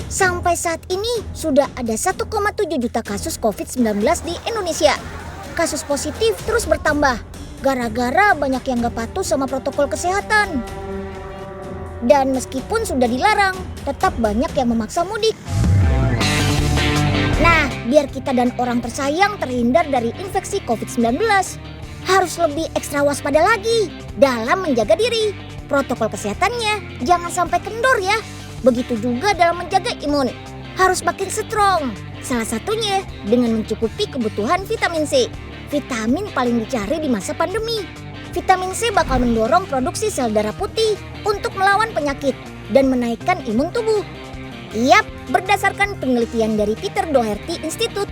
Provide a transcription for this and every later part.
Sampai saat ini sudah ada 1,7 juta kasus COVID-19 di Indonesia. Kasus positif terus bertambah gara-gara banyak yang gak patuh sama protokol kesehatan. Dan meskipun sudah dilarang, tetap banyak yang memaksa mudik. Nah, biar kita dan orang tersayang terhindar dari infeksi COVID-19, harus lebih ekstra waspada lagi dalam menjaga diri. Protokol kesehatannya jangan sampai kendor ya. Begitu juga dalam menjaga imun, harus makin strong. Salah satunya dengan mencukupi kebutuhan vitamin C. Vitamin paling dicari di masa pandemi. Vitamin C bakal mendorong produksi sel darah putih untuk melawan penyakit dan menaikkan imun tubuh. Yap, berdasarkan penelitian dari Peter Doherty Institute,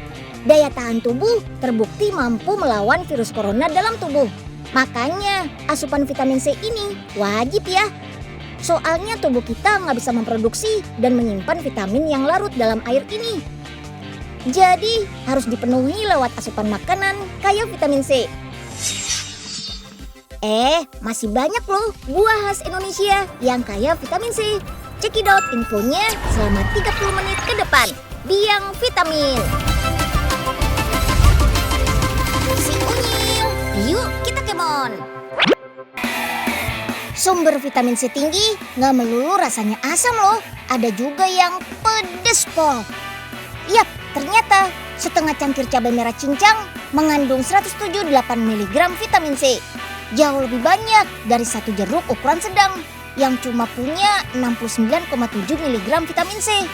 daya tahan tubuh terbukti mampu melawan virus corona dalam tubuh. Makanya asupan vitamin C ini wajib ya. Soalnya tubuh kita nggak bisa memproduksi dan menyimpan vitamin yang larut dalam air ini. Jadi harus dipenuhi lewat asupan makanan kaya vitamin C. Masih banyak loh buah khas Indonesia yang kaya vitamin C. Cekidot infonya selama 30 menit ke depan. Biang Vitamin. Si Unyil, yuk kita kemon. Sumber vitamin C tinggi nggak melulu rasanya asam loh. Ada juga yang pedes pol. Yap, ternyata setengah cangkir cabai merah cincang mengandung 178 mg vitamin C. Jauh lebih banyak dari satu jeruk ukuran sedang yang cuma punya 69,7 mg vitamin C.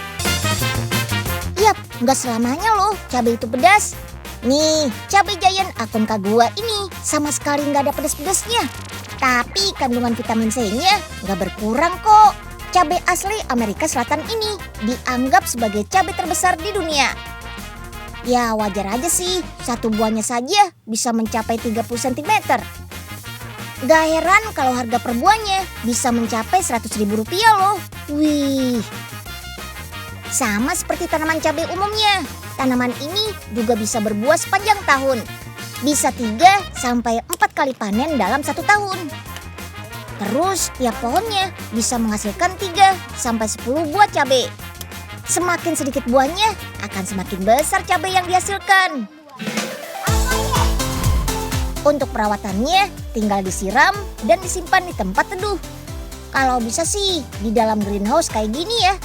Yap, nggak selamanya loh cabai itu pedas. Nih, cabai giant akun Kagua ini sama sekali nggak ada pedas-pedasnya. Tapi kandungan vitamin C-nya nggak berkurang kok. Cabai asli Amerika Selatan ini dianggap sebagai cabai terbesar di dunia. Ya wajar aja sih, satu buahnya saja bisa mencapai 30 cm. Gak heran kalau harga per buahnya bisa mencapai Rp100.000 loh. Wih. Sama seperti tanaman cabai umumnya, tanaman ini juga bisa berbuah sepanjang tahun. Bisa 3-4 kali panen dalam 1 tahun. Terus tiap pohonnya bisa menghasilkan 3-10 buah cabai. Semakin sedikit buahnya akan semakin besar cabai yang dihasilkan. Untuk perawatannya tinggal disiram dan disimpan di tempat teduh. Kalau bisa sih di dalam greenhouse kayak gini ya.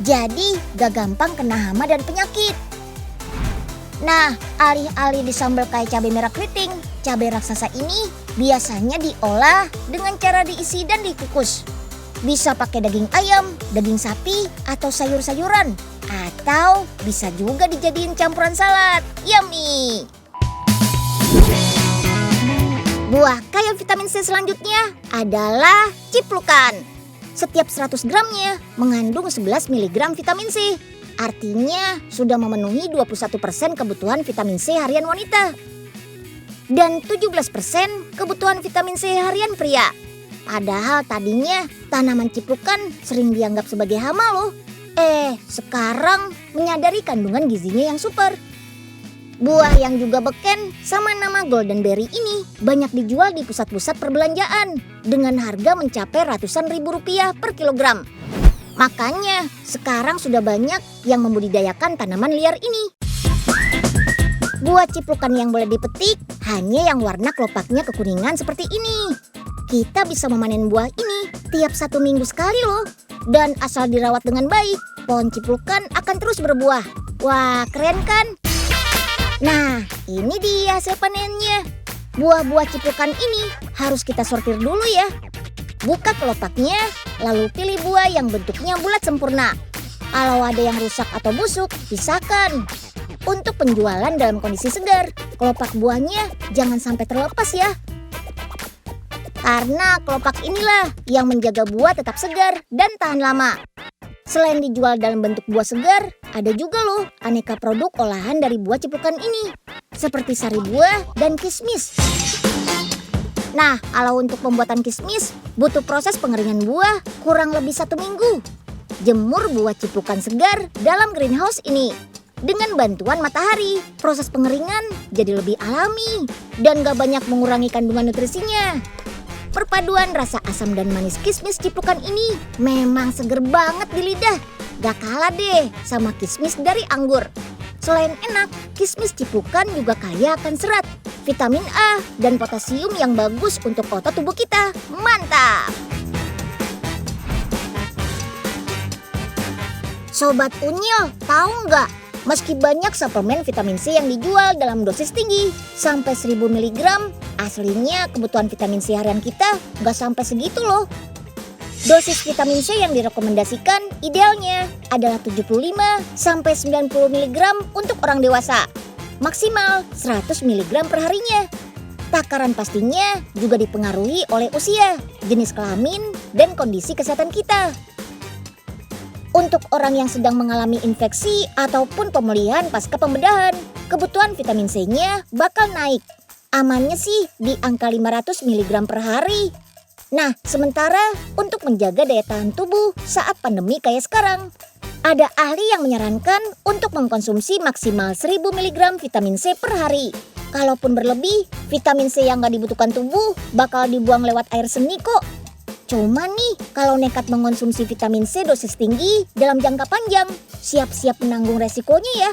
Jadi gak gampang kena hama dan penyakit. Nah, alih-alih disambal kayak cabai merah keriting, cabai raksasa ini biasanya diolah dengan cara diisi dan dikukus. Bisa pakai daging ayam, daging sapi, atau sayur-sayuran. Atau bisa juga dijadiin campuran salad. Yummy! Buah kaya vitamin C selanjutnya adalah ciplukan. Setiap 100 gramnya mengandung 11 mg vitamin C. Artinya sudah memenuhi 21% kebutuhan vitamin C harian wanita. Dan 17% kebutuhan vitamin C harian pria. Padahal tadinya tanaman ciplukan sering dianggap sebagai hama loh. Sekarang menyadari kandungan gizinya yang super. Buah yang juga beken sama nama golden berry ini banyak dijual di pusat-pusat perbelanjaan dengan harga mencapai ratusan ribu rupiah per kilogram. Makanya sekarang sudah banyak yang membudidayakan tanaman liar ini. Buah ciplukan yang boleh dipetik hanya yang warna kelopaknya kekuningan seperti ini. Kita bisa memanen buah ini tiap 1 minggu sekali loh. Dan asal dirawat dengan baik, pohon ciplukan akan terus berbuah. Wah, keren kan? Nah, ini dia hasil panennya. Buah-buah ciplukan ini harus kita sortir dulu ya. Buka kelopaknya, lalu pilih buah yang bentuknya bulat sempurna. Kalau ada yang rusak atau busuk, pisahkan. Untuk penjualan dalam kondisi segar, kelopak buahnya jangan sampai terlepas ya. Karena kelopak inilah yang menjaga buah tetap segar dan tahan lama. Selain dijual dalam bentuk buah segar, ada juga loh aneka produk olahan dari buah ciplukan ini. Seperti sari buah dan kismis. Nah, kalau untuk pembuatan kismis, butuh proses pengeringan buah kurang lebih 1 minggu. Jemur buah ciplukan segar dalam greenhouse ini. Dengan bantuan matahari, proses pengeringan jadi lebih alami dan gak banyak mengurangi kandungan nutrisinya. Perpaduan rasa asam dan manis kismis ciplukan ini memang seger banget di lidah. gak kalah deh sama kismis dari anggur. Selain enak, kismis ciplukan juga kaya akan serat, vitamin A, dan potasium yang bagus untuk otot tubuh kita. Mantap! Sobat Unyil, tahu nggak? Meski banyak suplemen vitamin C yang dijual dalam dosis tinggi, sampai 1000 mg, aslinya kebutuhan vitamin C harian kita nggak sampai segitu loh. Dosis vitamin C yang direkomendasikan idealnya adalah 75 sampai 90 mg untuk orang dewasa, maksimal 100 mg per harinya. Takaran pastinya juga dipengaruhi oleh usia, jenis kelamin, dan kondisi kesehatan kita. Untuk orang yang sedang mengalami infeksi ataupun pemulihan pasca pembedahan, kebutuhan vitamin C-nya bakal naik. Amannya sih di angka 500 mg per hari. Nah, sementara untuk menjaga daya tahan tubuh saat pandemi kayak sekarang, ada ahli yang menyarankan untuk mengkonsumsi maksimal 1000 mg vitamin C per hari. Kalaupun berlebih, vitamin C yang gak dibutuhkan tubuh bakal dibuang lewat air seni kok. Cuma nih, kalau nekat mengonsumsi vitamin C dosis tinggi dalam jangka panjang, siap-siap menanggung resikonya ya.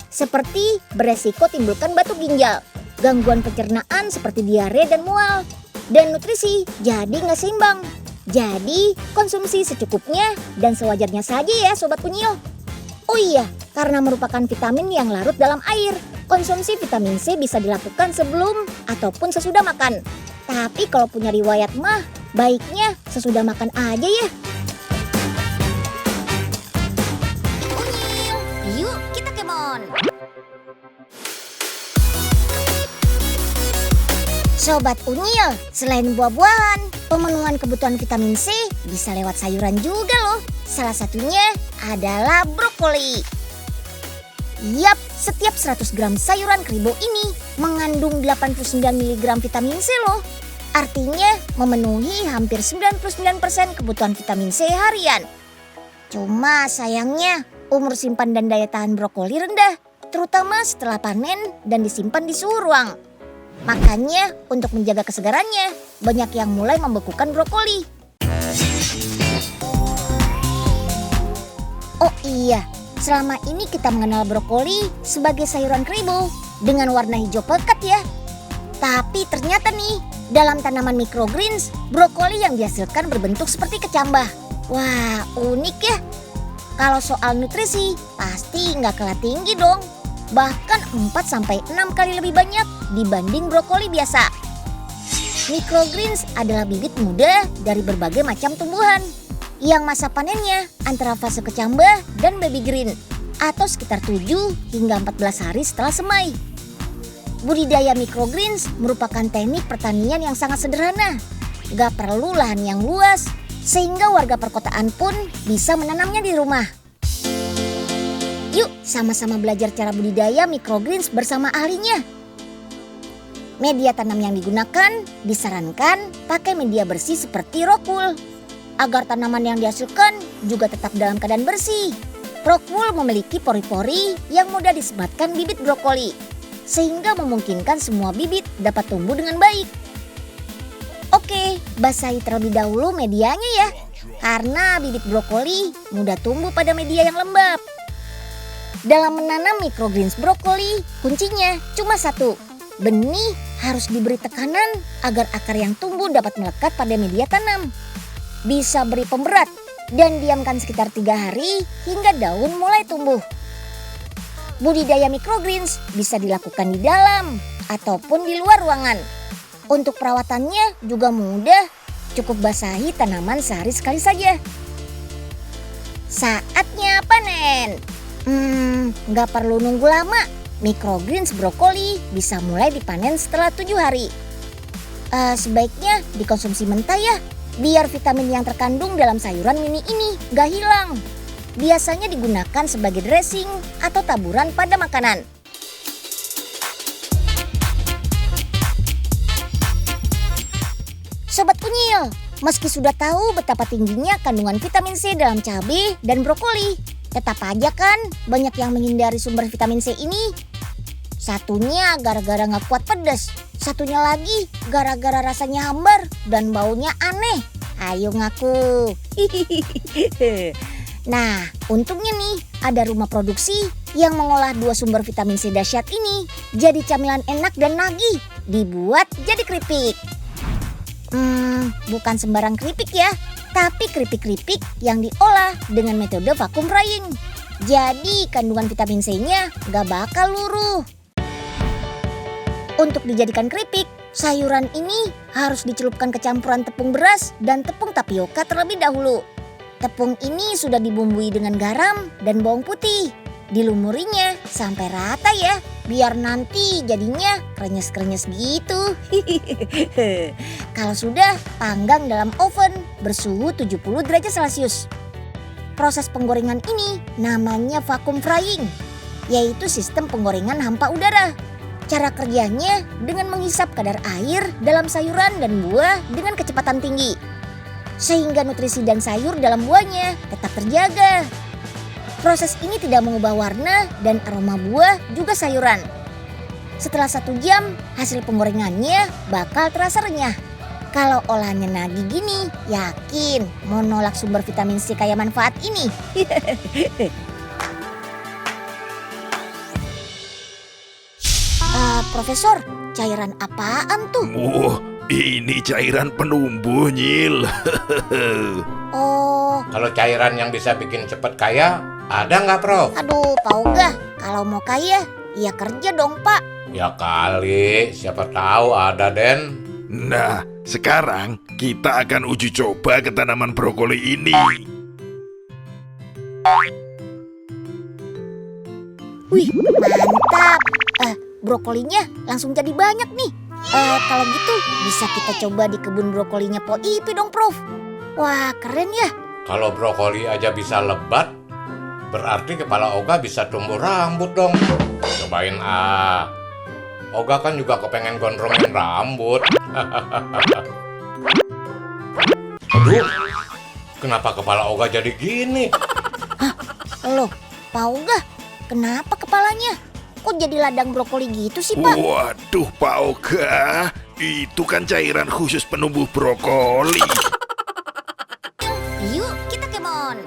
Seperti beresiko timbulkan batuk ginjal, gangguan pencernaan seperti diare dan mual, dan nutrisi jadi nggak seimbang. Jadi, konsumsi secukupnya dan sewajarnya saja ya Sobat Unyil. Oh iya, karena merupakan vitamin yang larut dalam air, konsumsi vitamin C bisa dilakukan sebelum ataupun sesudah makan. Tapi kalau punya riwayat mah, baiknya sesudah makan aja ya. Unyil, yuk kita kemon. Sobat Unyil, selain buah-buahan, pemenuhan kebutuhan vitamin C bisa lewat sayuran juga loh. Salah satunya adalah brokoli. Yap, setiap 100 gram sayuran keribo ini mengandung 89 mg vitamin C loh. Artinya memenuhi hampir 99% kebutuhan vitamin C harian. Cuma sayangnya umur simpan dan daya tahan brokoli rendah, terutama setelah panen dan disimpan di suhu ruang. Makanya untuk menjaga kesegarannya, banyak yang mulai membekukan brokoli. Oh iya, selama ini kita mengenal brokoli sebagai sayuran keribo dengan warna hijau pekat ya. Tapi ternyata nih, dalam tanaman microgreens, brokoli yang dihasilkan berbentuk seperti kecambah. Wah, unik ya. Kalau soal nutrisi, pasti nggak kalah tinggi dong. Bahkan 4-6 kali lebih banyak dibanding brokoli biasa. Microgreens adalah bibit muda dari berbagai macam tumbuhan yang masa panennya antara fase kecambah dan baby green atau sekitar 7 hingga 14 hari setelah semai. Budidaya microgreens merupakan teknik pertanian yang sangat sederhana. Gak perlu lahan yang luas, sehingga warga perkotaan pun bisa menanamnya di rumah. Yuk sama-sama belajar cara budidaya microgreens bersama ahlinya. Media tanam yang digunakan disarankan pakai media bersih seperti rock wool, agar tanaman yang dihasilkan juga tetap dalam keadaan bersih. Rock wool memiliki pori-pori yang mudah disematkan bibit brokoli, sehingga memungkinkan semua bibit dapat tumbuh dengan baik. Oke, basahi terlebih dahulu medianya ya, karena bibit brokoli mudah tumbuh pada media yang lembab. Dalam menanam microgreens brokoli, kuncinya cuma satu. Benih harus diberi tekanan agar akar yang tumbuh dapat melekat pada media tanam. Bisa beri pemberat dan diamkan sekitar 3 hari hingga daun mulai tumbuh. Budidaya microgreens bisa dilakukan di dalam ataupun di luar ruangan. Untuk perawatannya juga mudah, cukup basahi tanaman sehari sekali saja. Saatnya panen. Nggak perlu nunggu lama. Microgreens brokoli bisa mulai dipanen setelah 7 hari. Sebaiknya dikonsumsi mentah ya, biar vitamin yang terkandung dalam sayuran mini ini nggak hilang. Biasanya digunakan sebagai dressing atau taburan pada makanan. Sobat Unyil, meski sudah tahu betapa tingginya kandungan vitamin C dalam cabai dan brokoli, tetap aja kan banyak yang menghindari sumber vitamin C ini. Satunya gara-gara nggak kuat pedas, satunya lagi gara-gara rasanya hambar dan baunya aneh. Ayo ngaku. Nah, untungnya nih ada rumah produksi yang mengolah dua sumber vitamin C dahsyat ini jadi camilan enak dan nagih, dibuat jadi keripik. Bukan sembarang keripik ya, tapi keripik-keripik yang diolah dengan metode vacuum frying. Jadi kandungan vitamin C-nya gak bakal luruh. Untuk dijadikan keripik, sayuran ini harus dicelupkan ke campuran tepung beras dan tepung tapioka terlebih dahulu. Tepung ini sudah dibumbui dengan garam dan bawang putih. Dilumurinya sampai rata ya, biar nanti jadinya krenyes-krenyes gitu. Kalau sudah, panggang dalam oven bersuhu 70 derajat Celcius. Proses penggorengan ini namanya vacuum frying, yaitu sistem penggorengan hampa udara. Cara kerjanya dengan menghisap kadar air dalam sayuran dan buah dengan kecepatan tinggi, sehingga nutrisi dan sayur dalam buahnya tetap terjaga. Proses ini tidak mengubah warna dan aroma buah juga sayuran. Setelah 1 jam, hasil penggorengannya bakal terasa renyah. Kalau olahannya nagih gini, yakin mau nolak sumber vitamin C kaya manfaat ini. Profesor, cairan apaan tuh? Ini cairan penumbuh, Nyil. Oh, Kalau cairan yang bisa bikin cepet kaya, ada nggak, Prof? aduh Pak Oga, kalau mau kaya, ya kerja dong Pak. Ya kali, siapa tahu ada, Den. Nah, sekarang kita akan uji coba ke tanaman brokoli ini. Wih, mantap. Brokolinya langsung jadi banyak nih. Kalau gitu bisa kita coba di kebun brokolinya Po Ipi dong, Prof. Wah, keren ya. Kalau brokoli aja bisa lebat, berarti kepala Oga bisa tumbuh rambut dong. Cobain Oga kan juga kepengen gondrongin rambut. Aduh, kenapa kepala Oga jadi gini? Loh, Pak Oga, kenapa kepalanya? Kok jadi ladang brokoli gitu sih, Pak? Waduh, Pak Oga, itu kan cairan khusus penumbuh brokoli. Yuk, kita kemon.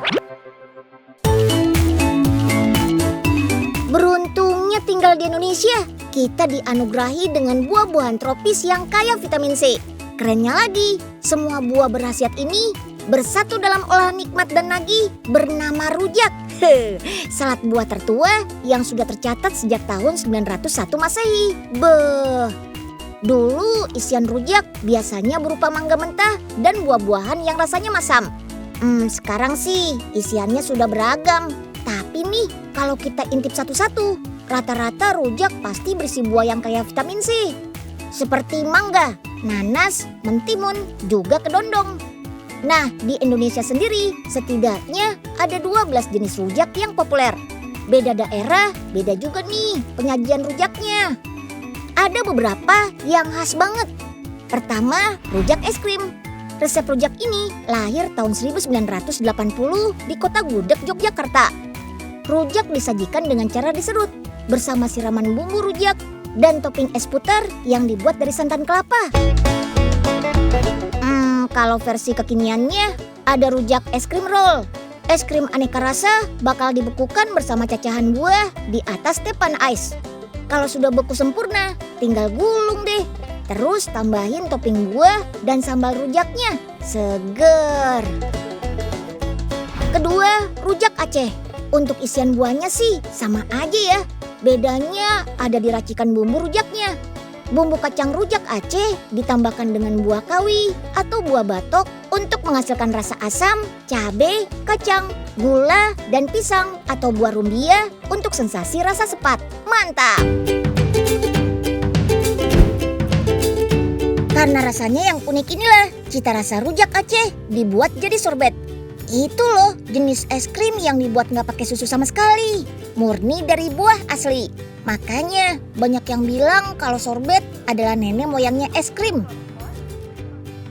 Beruntungnya tinggal di Indonesia, kita dianugerahi dengan buah-buahan tropis yang kaya vitamin C. Kerennya lagi, semua buah berkhasiat ini bersatu dalam olahan nikmat dan nagih bernama rujak. Salad buah tertua yang sudah tercatat sejak tahun 901 Masehi. Dulu isian rujak biasanya berupa mangga mentah dan buah-buahan yang rasanya masam. Sekarang sih isiannya sudah beragam. Tapi nih, kalau kita intip satu-satu, rata-rata rujak pasti berisi buah yang kaya vitamin C. Seperti mangga, nanas, mentimun, juga kedondong. Nah, di Indonesia sendiri setidaknya ada 12 jenis rujak yang populer. Beda daerah, beda juga nih penyajian rujaknya. Ada beberapa yang khas banget. Pertama, rujak es krim. Resep rujak ini lahir tahun 1980 di kota Gudeg, Yogyakarta. Rujak disajikan dengan cara diserut bersama siraman bumbu rujak dan topping es putar yang dibuat dari santan kelapa. Kalau versi kekiniannya ada rujak es krim roll. Es krim aneka rasa bakal dibekukan bersama cacahan buah di atas tepan ice. Kalau sudah beku sempurna, tinggal gulung deh. Terus tambahin topping buah dan sambal rujaknya. Seger. Kedua, rujak Aceh. Untuk isian buahnya sih sama aja ya. Bedanya ada di racikan bumbu rujaknya. Bumbu kacang rujak Aceh ditambahkan dengan buah kawi atau buah batok untuk menghasilkan rasa asam, cabai, kacang, gula, dan pisang atau buah rumbia untuk sensasi rasa sepat. Mantap! Karena rasanya yang unik inilah cita rasa rujak Aceh dibuat jadi sorbet. Itu loh jenis es krim yang dibuat nggak pakai susu sama sekali, murni dari buah asli. Makanya banyak yang bilang kalau sorbet adalah nenek moyangnya es krim.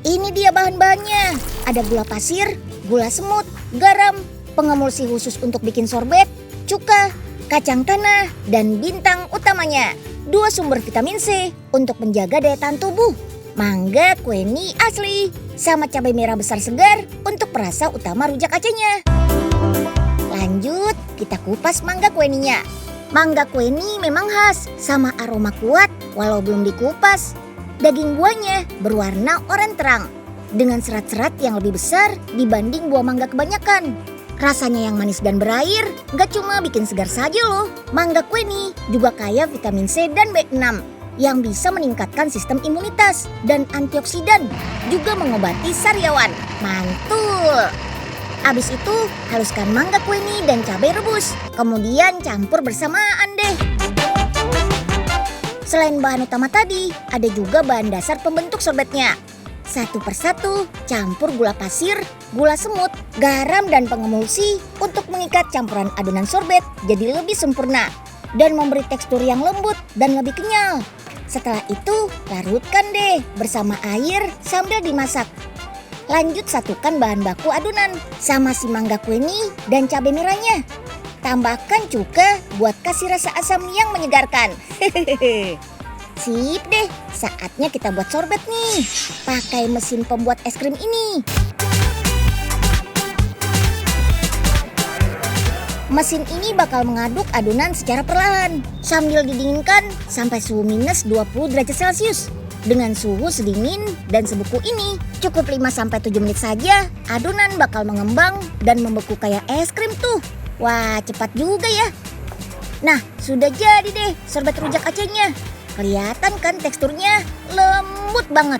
Ini dia bahan-bahannya. Ada gula pasir, gula semut, garam, pengemulsi khusus untuk bikin sorbet, cuka, kacang tanah, dan bintang utamanya 2 sumber vitamin C untuk menjaga daya tahan tubuh. Mangga kueni asli, sama cabai merah besar segar untuk perasa utama rujak Acehnya. Lanjut, kita kupas mangga kueninya. Mangga kueni memang khas sama aroma kuat walau belum dikupas. Daging buahnya berwarna oranye terang dengan serat-serat yang lebih besar dibanding buah mangga kebanyakan. Rasanya yang manis dan berair, gak cuma bikin segar saja loh. Mangga kueni juga kaya vitamin C dan B6 yang bisa meningkatkan sistem imunitas dan antioksidan, juga mengobati sariawan. Mantul! Abis itu, haluskan mangga kueni dan cabai rebus, kemudian campur bersamaan deh. Selain bahan utama tadi, ada juga bahan dasar pembentuk sorbetnya. Satu persatu, campur gula pasir, gula semut, garam, dan pengemulsi untuk mengikat campuran adonan sorbet jadi lebih sempurna dan memberi tekstur yang lembut dan lebih kenyal. Setelah itu, larutkan deh bersama air sambil dimasak. Lanjut satukan bahan baku adonan sama si mangga kueni dan cabai merahnya. Tambahkan cuka buat kasih rasa asam yang menyegarkan. Sip deh, saatnya kita buat sorbet nih. Pakai mesin pembuat es krim ini. Mesin ini bakal mengaduk adonan secara perlahan sambil didinginkan sampai suhu minus 20 derajat Celcius. Dengan suhu sedingin dan sebeku ini, cukup 5-7 menit saja adonan bakal mengembang dan membeku kayak es krim tuh. Wah, cepat juga ya. Nah, sudah jadi deh sorbet rujak Acehnya. Kelihatan kan teksturnya lembut banget.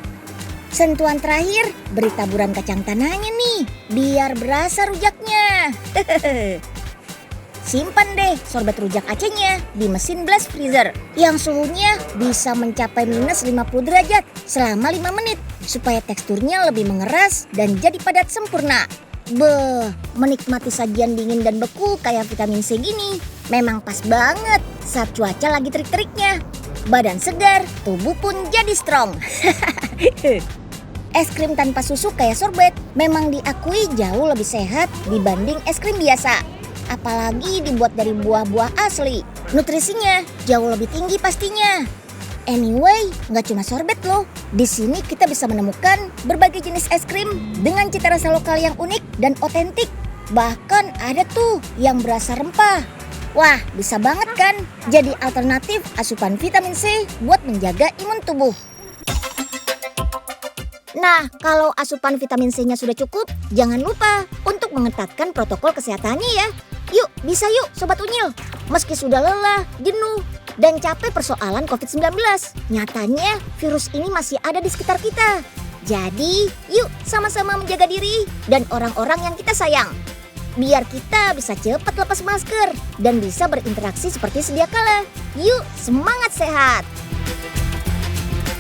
Sentuhan terakhir, beri taburan kacang tanahnya nih, biar berasa rujaknya. Simpan deh sorbet rujak Acehnya di mesin blast freezer yang suhunya bisa mencapai minus 50 derajat selama 5 menit supaya teksturnya lebih mengeras dan jadi padat sempurna. Beuh, menikmati sajian dingin dan beku kayak vitamin C gini memang pas banget saat cuaca lagi terik-teriknya. Badan segar, tubuh pun jadi strong. Es krim tanpa susu kayak sorbet memang diakui jauh lebih sehat dibanding es krim biasa. Apalagi dibuat dari buah-buah asli. Nutrisinya jauh lebih tinggi pastinya. Anyway, nggak cuma sorbet loh. Di sini kita bisa menemukan berbagai jenis es krim dengan cita rasa lokal yang unik dan otentik. Bahkan ada tuh yang berasa rempah. Wah, bisa banget kan jadi alternatif asupan vitamin C buat menjaga imun tubuh. Nah, kalau asupan vitamin C-nya sudah cukup, jangan lupa untuk mengetatkan protokol kesehatannya ya. Yuk, bisa yuk Sobat Unyil. Meski sudah lelah, jenuh, dan capek persoalan COVID-19, nyatanya virus ini masih ada di sekitar kita. Jadi, yuk sama-sama menjaga diri dan orang-orang yang kita sayang. Biar kita bisa cepat lepas masker dan bisa berinteraksi seperti sedia kala. Yuk, semangat sehat!